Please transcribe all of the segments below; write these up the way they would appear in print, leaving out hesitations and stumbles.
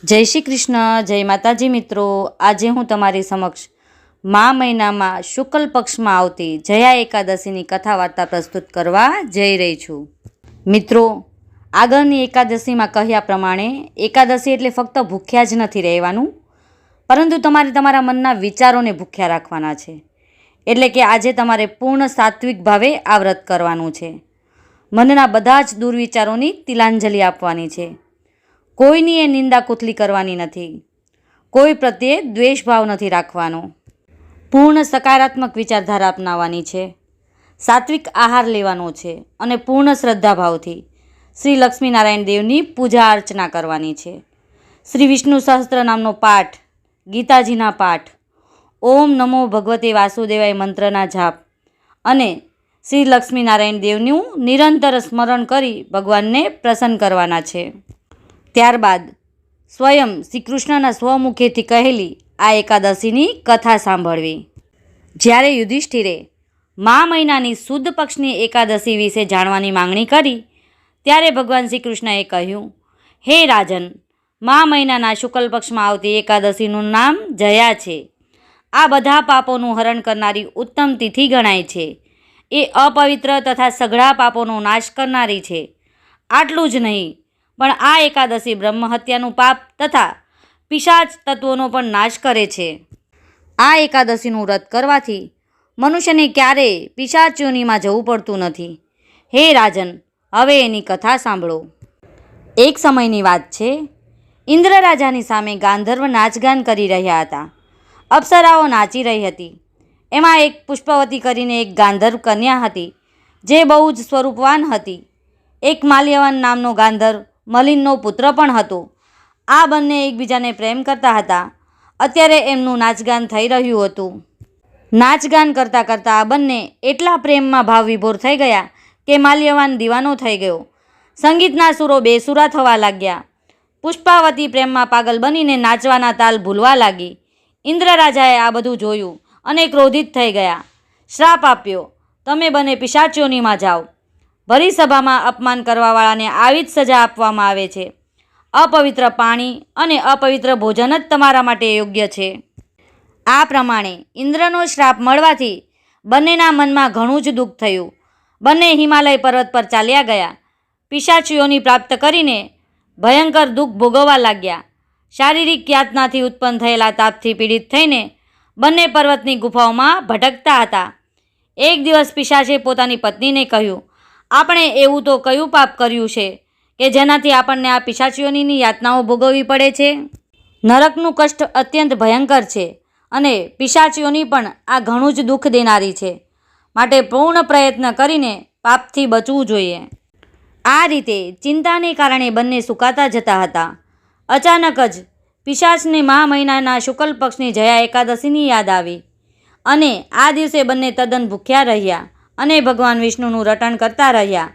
જય શ્રી કૃષ્ણ, જય માતાજી મિત્રો. આજે હું તમારી સમક્ષ મા મહિનામાં શુક્લ પક્ષમાં આવતી જયા એકાદશીની કથા વાર્તા પ્રસ્તુત કરવા જઈ રહી છું. મિત્રો, આગળની એકાદશીમાં કહ્યા પ્રમાણે એકાદશી એટલે ફક્ત ભૂખ્યા જ નથી રહેવાનું, પરંતુ તમારે તમારા મનના વિચારોને ભૂખ્યા રાખવાના છે. એટલે કે આજે તમારે પૂર્ણ સાત્વિક ભાવે આ વ્રત કરવાનું છે. મનના બધા જ દુર્વિચારોની તિલાંજલિ આપવાની છે. કોઈની એ નિંદા કુથલી કરવાની નથી. કોઈ પ્રત્યે દ્વેષભાવ નથી રાખવાનો. પૂર્ણ સકારાત્મક વિચારધારા અપનાવવાની છે. સાત્વિક આહાર લેવાનો છે અને પૂર્ણ શ્રદ્ધાભાવથી શ્રી લક્ષ્મીનારાયણ દેવની પૂજા અર્ચના કરવાની છે. શ્રી વિષ્ણુ સહસ્ત્ર નામનો પાઠ, ગીતાજીના પાઠ, ઓમ નમો ભગવતે વાસુદેવાય મંત્રના જાપ અને શ્રી લક્ષ્મીનારાયણ દેવનું નિરંતર સ્મરણ કરી ભગવાનને પ્રસન્ન કરવાના છે. ત્યારબાદ સ્વયં શ્રી કૃષ્ણના સ્વમુખેથી કહેલી આ એકાદશીની કથા સાંભળવી. જ્યારે યુધિષ્ઠિરે મા મહિનાની સુદ પક્ષની એકાદશી વિશે જાણવાની માંગણી કરી ત્યારે ભગવાન શ્રી કૃષ્ણએ કહ્યું, હે રાજન, મા મહિનાના શુક્લ પક્ષમાં આવતી એકાદશીનું નામ જયા છે. આ બધા પાપોનું હરણ કરનારી ઉત્તમ તિથિ ગણાય છે. એ અપવિત્ર તથા સઘળા પાપોનો નાશ કરનારી છે. આટલું જ નહીં, પણ આ એકાદશી બ્રહ્મહત્યાનું પાપ તથા પિશાચ તત્વોનો પણ નાશ કરે છે. આ એકાદશીનું વ્રત કરવાથી મનુષ્યને ક્યારેય પિશાચોનીમાં જવું પડતું નથી. હે રાજન, હવે એની કથા સાંભળો. એક સમયની વાત છે. ઇન્દ્ર રાજાની સામે ગાંધર્વ નાચગાન કરી રહ્યા હતા. અપ્સરાઓ નાચી રહી હતી. એમાં એક પુષ્પવતી કરીને એક ગાંધર્વ કન્યા હતી, જે બહુ જ સ્વરૂપવાન હતી. એક માલ્યવાન નામનો ગાંધર્વ મલિનનો પુત્ર પણ હતો. આ બંને એકબીજાને પ્રેમ કરતા હતા. અત્યારે એમનું નાચગાન થઈ રહ્યું હતું. નાચગાન કરતાં કરતાં આ બંને એટલા પ્રેમમાં ભાવ વિભોર થઈ ગયા કે માલ્યવાન દીવાનો થઈ ગયો. સંગીતના સુરો બેસુરા થવા લાગ્યા. પુષ્પાવતી પ્રેમમાં પાગલ બનીને નાચવાના તાલ ભૂલવા લાગી. ઇન્દ્ર રાજાએ આ બધું જોયું અને ક્રોધિત થઈ ગયા. શ્રાપ આપ્યો, તમે બંને પિશાચોનીમાં જાઓ. ભરી સભામાં અપમાન કરવાવાળાને આવી જ સજા આપવામાં આવે છે. અપવિત્ર પાણી અને અપવિત્ર ભોજન જ તમારા માટે યોગ્ય છે. આ પ્રમાણે ઇન્દ્રનો શ્રાપ મળવાથી બંનેના મનમાં ઘણું જ દુઃખ થયું. બંને હિમાલય પર્વત પર ચાલ્યા ગયા. પિશાચીઓની પ્રાપ્ત કરીને ભયંકર દુઃખ ભોગવવા લાગ્યા. શારીરિક યાતનાથી ઉત્પન્ન થયેલા તાપથી પીડિત થઈને બંને પર્વતની ગુફાઓમાં ભટકતા હતા. એક દિવસ પિશાચે પોતાની પત્નીને કહ્યું, આપણે એવું તો કયું પાપ કર્યું છે કે જેનાથી આપણને આ પિશાચીઓની યાતનાઓ ભોગવવી પડે છે? નરકનું કષ્ટ અત્યંત ભયંકર છે અને પિશાચીઓની પણ આ ઘણું જ દુઃખ દેનારી છે. માટે પૂર્ણ પ્રયત્ન કરીને પાપથી બચવું જોઈએ. આ રીતે ચિંતાને કારણે બંને સુકાતા જતા હતા. અચાનક જ પિશાચને મા મહિનાના શુક્લ પક્ષની જયા એકાદશીની યાદ આવી અને આ દિવસે બંને તદ્દન ભૂખ્યા રહ્યા અને ભગવાન વિષ્ણુનું રટણ કરતા રહ્યા.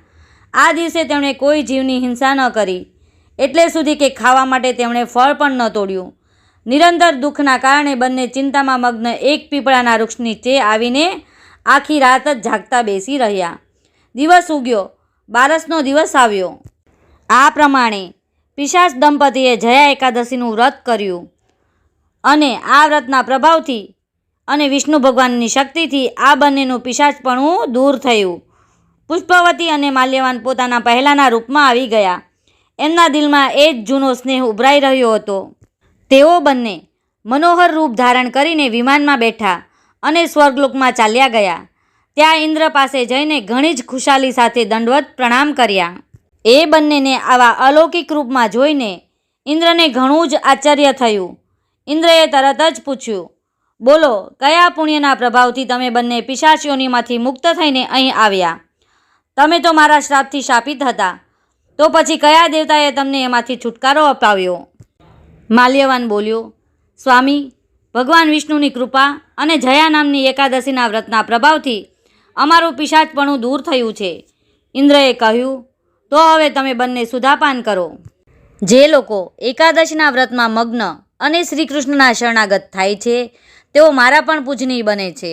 આ દિવસે તેમણે કોઈ જીવની હિંસા ન કરી, એટલે સુધી કે ખાવા માટે તેમણે ફળ પણ ન તોડ્યું. નિરંતર દુઃખના કારણે બંને ચિંતામાં મગ્ન એક પીપળાના વૃક્ષ નીચે આવીને આખી રાત જ જાગતા બેસી રહ્યા. દિવસ ઉગ્યો, બારસનો દિવસ આવ્યો. આ પ્રમાણે પિશાચ દંપતીએ જયા એકાદશીનું વ્રત કર્યું અને આ વ્રતના પ્રભાવથી અને વિષ્ણુ ભગવાનની શક્તિથી આ બંનેનું પિશાચપણું દૂર થયું. પુષ્પવતી અને માલ્યવાન પોતાના પહેલાંના રૂપમાં આવી ગયા. એમના દિલમાં એ જ જૂનો સ્નેહ ઉભરાઈ રહ્યો હતો. તેઓ બંને મનોહર રૂપ ધારણ કરીને વિમાનમાં બેઠા અને સ્વર્ગલોકમાં ચાલ્યા ગયા. ત્યાં ઇન્દ્ર પાસે જઈને ઘણી જ ખુશાલી સાથે દંડવત પ્રણામ કર્યા. એ બંનેને આવા અલૌકિક રૂપમાં જોઈને ઇન્દ્રને ઘણું જ આશ્ચર્ય થયું. ઇન્દ્રએ તરત જ પૂછ્યું, બોલો, કયા પુણ્યના પ્રભાવથી તમે બંને પિશાચીઓનીમાંથી મુક્ત થઈને અહીં આવ્યા? તમે તો મારા શ્રાપથી શાપિત હતા, તો પછી કયા દેવતાએ તમને એમાંથી છુટકારો અપાવ્યો? માલ્યવાન બોલ્યો, સ્વામી, ભગવાન વિષ્ણુની કૃપા અને જયા નામની એકાદશીના વ્રતના પ્રભાવથી અમારું પિશાચપણું દૂર થયું છે. ઇન્દ્રએ કહ્યું, તો હવે તમે બંને સુધાપાન કરો. જે લોકો એકાદશીના વ્રતમાં મગ્ન અને શ્રી કૃષ્ણના શરણાગત થાય છે તેઓ મારા પણ પૂજનીય બને છે.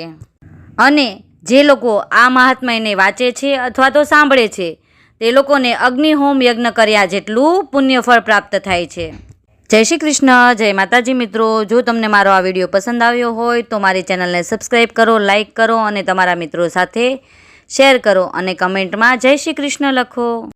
અને જે લોકો આ મહાત્મ્યને વાંચે છે અથવા તો સાંભળે છે તે લોકોને અગ્નિહોમ યજ્ઞ કર્યા જેટલું પુણ્યફળ પ્રાપ્ત થાય છે. જય શ્રી કૃષ્ણ, જય માતાજી મિત્રો. જો તમને મારો આ વિડીયો પસંદ આવ્યો હોય તો મારી ચેનલને સબસ્ક્રાઈબ કરો, લાઈક કરો અને તમારા મિત્રો સાથે શેર કરો અને કમેન્ટમાં જય શ્રી કૃષ્ણ લખો.